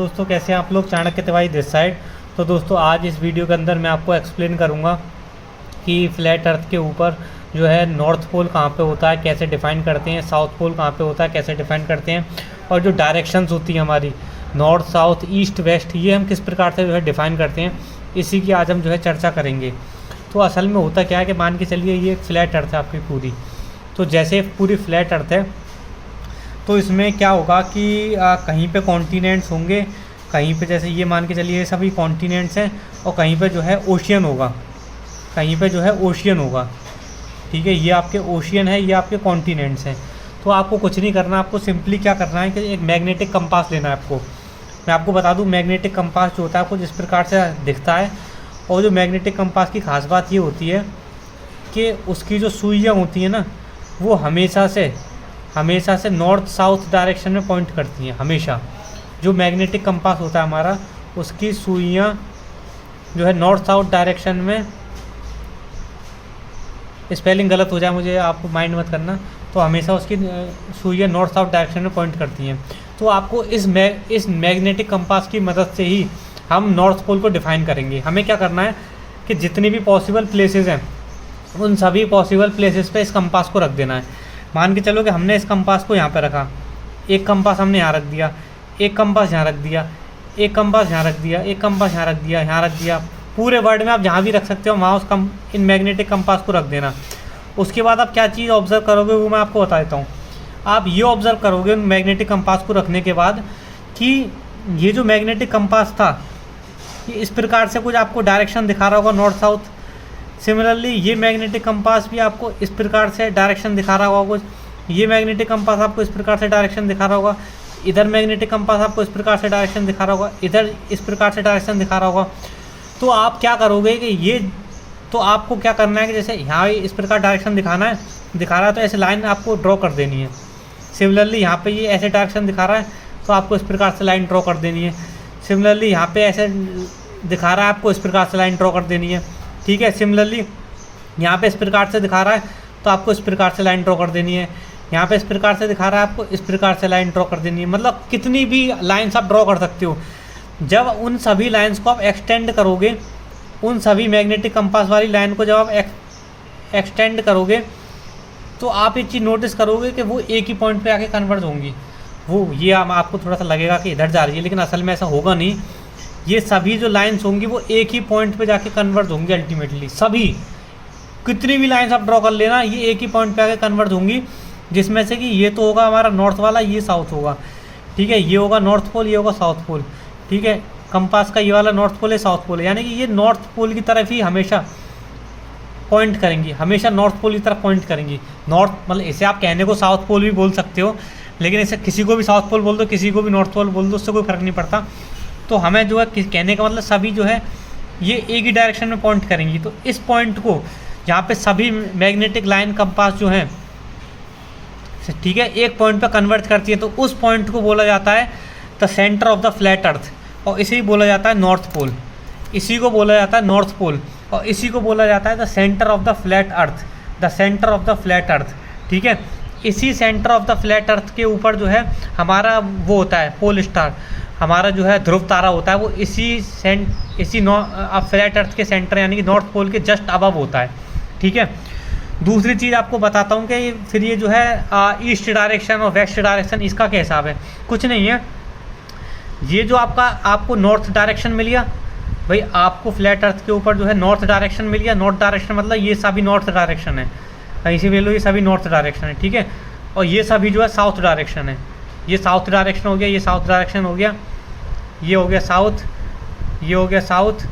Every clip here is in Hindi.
दोस्तों कैसे हैं आप लोग। Chanakya Tiwari this side. तो दोस्तों आज इस वीडियो के अंदर मैं आपको एक्सप्लेन करूंगा कि फ्लैट अर्थ के ऊपर जो है नॉर्थ पोल कहाँ पे होता है, कैसे डिफ़ाइन करते हैं, साउथ पोल कहाँ पे होता है, कैसे डिफ़ाइन करते हैं, और जो डायरेक्शंस होती हैं हमारी नॉर्थ साउथ ईस्ट वेस्ट, ये हम किस प्रकार से जो है डिफ़ाइन करते हैं, इसी की आज हम जो है चर्चा करेंगे। तो असल में होता क्या है कि मान के चलिए ये फ्लैट अर्थ है आपकी पूरी। तो जैसे पूरी फ्लैट अर्थ है तो इसमें क्या होगा कि कहीं पे कॉन्टिनेंट्स होंगे, कहीं पे जैसे ये मान के चलिए ये सभी कॉन्टिनेंट्स हैं, और कहीं पे जो है ओशियन होगा, कहीं पे जो है ओशियन होगा। ठीक है, ये आपके ओशियन है, ये आपके कॉन्टिनेंट्स हैं। तो आपको कुछ नहीं करना, आपको सिंपली क्या करना है कि एक मैग्नेटिक कंपास लेना है आपको। मैं आपको बता दूं मैग्नेटिक कंपास जो होता है आपको जिस प्रकार से दिखता है, और जो मैग्नेटिक कंपास की खास बात ये होती है कि उसकी जो सुइयाँ होती हैं ना, वो हमेशा से नॉर्थ साउथ डायरेक्शन में पॉइंट करती हैं। हमेशा जो मैग्नेटिक कंपास होता है हमारा, उसकी सुइयाँ जो है नॉर्थ साउथ डायरेक्शन में, स्पेलिंग गलत हो जाए मुझे आप माइंड मत करना, तो हमेशा उसकी सुइयाँ नॉर्थ साउथ डायरेक्शन में पॉइंट करती हैं। तो आपको इस मैग्नेटिक कंपास की मदद से ही हम नॉर्थ पोल को डिफ़ाइन करेंगे। हमें क्या करना है कि जितनी भी पॉसिबल प्लेसेस हैं उन सभी पॉसिबल प्लेसेस पे इस कंपास को रख देना है। मान के चलो कि हमने इस कंपास को यहाँ पे रखा, एक कंपास हमने यहाँ रख दिया, एक कंपास यहाँ रख दिया, एक कंपास यहाँ रख दिया, एक कंपास यहाँ रख दिया, यहाँ रख दिया। पूरे वर्ल्ड में आप जहाँ भी रख सकते हो वहाँ इन मैग्नेटिक कंपास को रख देना। उसके बाद आप क्या चीज़ ऑब्ज़र्व करोगे वो मैं आपको बता देता हूँ। आप ये ऑब्ज़र्व करोगे मैग्नेटिक कंपास को रखने के बाद कि ये जो मैग्नेटिक कंपास था ये इस प्रकार से कुछ आपको डायरेक्शन दिखा रहा होगा नॉर्थ साउथ। सिमिलरली ये मैग्नेटिक कंपास भी आपको इस प्रकार से डायरेक्शन दिखा रहा होगा कुछ, ये मैग्नेटिक कंपास आपको इस प्रकार से डायरेक्शन दिखा रहा होगा, इधर मैग्नेटिक कंपास आपको इस प्रकार से डायरेक्शन दिखा रहा होगा, इधर इस प्रकार से डायरेक्शन दिखा रहा होगा। तो आप क्या करोगे कि ये, तो आपको क्या करना है कि जैसे यहाँ इस प्रकार डायरेक्शन दिखा रहा है तो ऐसे लाइन आपको ड्रॉ कर देनी है। सिमिलरली यहाँ पे ये ऐसे डायरेक्शन दिखा रहा है तो आपको इस प्रकार से लाइन ड्रॉ कर देनी है। सिमिलरली यहाँ पे ऐसे दिखा रहा है आपको इस प्रकार से लाइन ड्रॉ कर देनी है। ठीक है, सिमिलरली यहाँ पे इस प्रकार से दिखा रहा है तो आपको इस प्रकार से लाइन ड्रॉ कर देनी है। यहाँ पे इस प्रकार से दिखा रहा है आपको इस प्रकार से लाइन ड्रॉ कर देनी है। मतलब कितनी भी लाइन्स आप ड्रॉ कर सकते हो। जब उन सभी लाइन्स को आप एक्सटेंड करोगे, उन सभी मैग्नेटिक कंपास वाली लाइन को जब आप एक्सटेंड करोगे तो आप एक चीज़ नोटिस करोगे कि वो एक ही पॉइंट पे आके कन्वर्ज होंगी। वो ये आपको थोड़ा सा लगेगा कि इधर जा रही है, लेकिन असल में ऐसा होगा नहीं। ये सभी जो लाइन्स होंगी वो एक ही पॉइंट पे जाके कन्वर्ज होंगी अल्टीमेटली। सभी कितनी भी लाइन्स आप ड्रॉ कर लेना, ये एक ही पॉइंट पे आके कन्वर्ज होंगी, जिसमें से कि ये तो होगा हमारा नॉर्थ वाला, ये साउथ होगा। ठीक है, ये होगा नॉर्थ पोल, ये होगा साउथ पोल। ठीक है, कंपास का ये वाला नॉर्थ पोल है, साउथ पोल है, यानी कि ये नॉर्थ पोल की तरफ ही हमेशा पॉइंट करेंगी, हमेशा नॉर्थ पोल की तरफ पॉइंट करेंगी। नॉर्थ मतलब इसे आप कहने को साउथ पोल भी बोल सकते हो, लेकिन इसे किसी को भी साउथ पोल बोल दो, किसी को भी नॉर्थ पोल बोल दो, उससे कोई फ़र्क नहीं पड़ता। तो हमें जो है कहने का मतलब सभी जो है ये एक ही डायरेक्शन में पॉइंट करेंगी। तो इस पॉइंट को जहाँ पे सभी मैग्नेटिक लाइन कंपास जो हैं, ठीक है, एक पॉइंट पे कन्वर्ट करती है, तो उस पॉइंट को बोला जाता है the centre of the flat earth, और इसी बोला जाता है नॉर्थ पोल। इसी को बोला जाता है नॉर्थ पोल, और इसी को बोला जाता है the centre of the flat earth, the centre of the flat earth. ठीक है, इसी centre of the flat earth के ऊपर जो है हमारा वो होता है पोल स्टार, हमारा जो है ध्रुव तारा होता है, वो इसी फ्लैट अर्थ के सेंटर यानी कि नॉर्थ पोल के जस्ट अबव होता है। ठीक है, दूसरी चीज़ आपको बताता हूँ कि फिर ये जो है ईस्ट डायरेक्शन और वेस्ट डायरेक्शन, इसका क्या हिसाब है। कुछ नहीं है, ये जो आपको नॉर्थ डायरेक्शन मिल गया भाई, आपको फ्लैट अर्थ के ऊपर जो है नॉर्थ डायरेक्शन मिल गया। नॉर्थ डायरेक्शन मतलब ये सभी नॉर्थ डायरेक्शन है, इसी वे लो ये सभी नॉर्थ डायरेक्शन है। ठीक है, और ये सभी जो है साउथ डायरेक्शन है। ये साउथ डायरेक्शन हो गया, ये साउथ डायरेक्शन हो गया, ये हो गया साउथ, ये हो गया साउथ,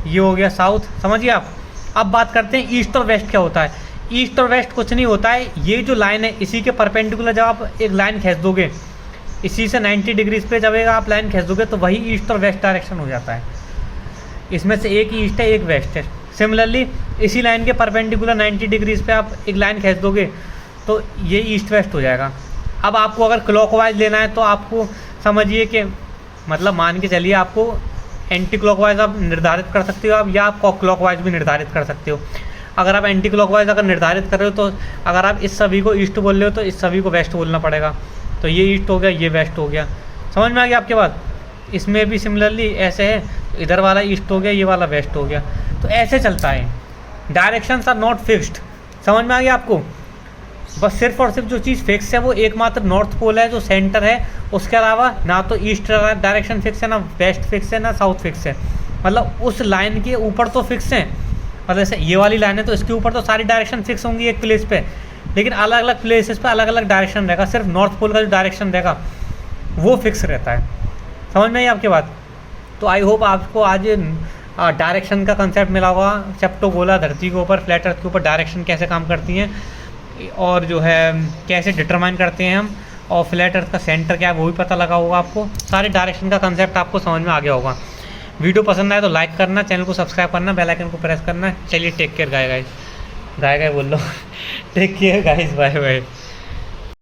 ये हो गया साउथ। समझिए आप। अब बात करते हैं ईस्ट और वेस्ट क्या होता है। ईस्ट और वेस्ट कुछ नहीं होता है, ये जो लाइन है इसी के परपेंडिकुलर जब आप एक लाइन खींच दोगे, इसी से 90 डिग्रीज पे जब आप लाइन खींच दोगे तो वही ईस्ट और वेस्ट डायरेक्शन हो जाता है। इसमें से एक ईस्ट है एक वेस्ट है। सिमिलरली इसी लाइन के परपेंडिकुलर 90 डिग्रीज पे आप एक लाइन खींच दोगे तो ये ईस्ट वेस्ट हो जाएगा। अब आपको अगर क्लॉकवाइज लेना है तो आपको समझिए कि मतलब मान के चलिए आपको एंटी क्लॉकवाइज आप निर्धारित कर सकते हो आप, या आप क्लॉकवाइज भी निर्धारित कर सकते हो। अगर आप एंटी क्लॉकवाइज अगर निर्धारित कर रहे हो तो अगर आप इस सभी को ईस्ट बोल रहे हो तो इस सभी को वेस्ट बोलना पड़ेगा। तो ये ईस्ट हो गया, ये वेस्ट हो गया। समझ में आ गया आपके बात। इसमें भी सिमिलरली ऐसे है, इधर वाला ईस्ट हो गया, ये वाला वेस्ट हो गया, तो ऐसे चलता है। Directions are not fixed. समझ में आ गया आपको? बस सिर्फ और सिर्फ जो चीज़ फिक्स है वो एकमात्र नॉर्थ पोल है जो सेंटर है, उसके अलावा ना तो ईस्ट डायरेक्शन फिक्स है, ना वेस्ट फिक्स है, ना साउथ फिक्स है। मतलब उस लाइन के ऊपर तो फिक्स है, मतलब जैसे ये वाली लाइन है तो इसके ऊपर तो सारी डायरेक्शन फिक्स होंगी एक प्लेस पे, लेकिन अलग अलग प्लेसेस पे अलग अलग डायरेक्शन रहेगा। सिर्फ नॉर्थ पोल का जो डायरेक्शन रहेगा वो फिक्स रहता है। समझ में आई आपकी बात? तो आई होप आपको आज डायरेक्शन का कंसेप्ट मिला होगा। चैप्टर बोला धरती के ऊपर, फ्लैट अर्थ के ऊपर डायरेक्शन कैसे काम करती हैं, और जो है कैसे डिटरमाइन करते हैं हम, और फ्लैट अर्थ का सेंटर क्या है वो भी पता लगा होगा आपको। सारे डायरेक्शन का कंसेप्ट आपको समझ में आ गया होगा। वीडियो पसंद आए तो लाइक करना, चैनल को सब्सक्राइब करना, बेल आइकन को प्रेस करना। चलिए टेक केयर गाइस, गाय बोल लो take care guys, bye bye.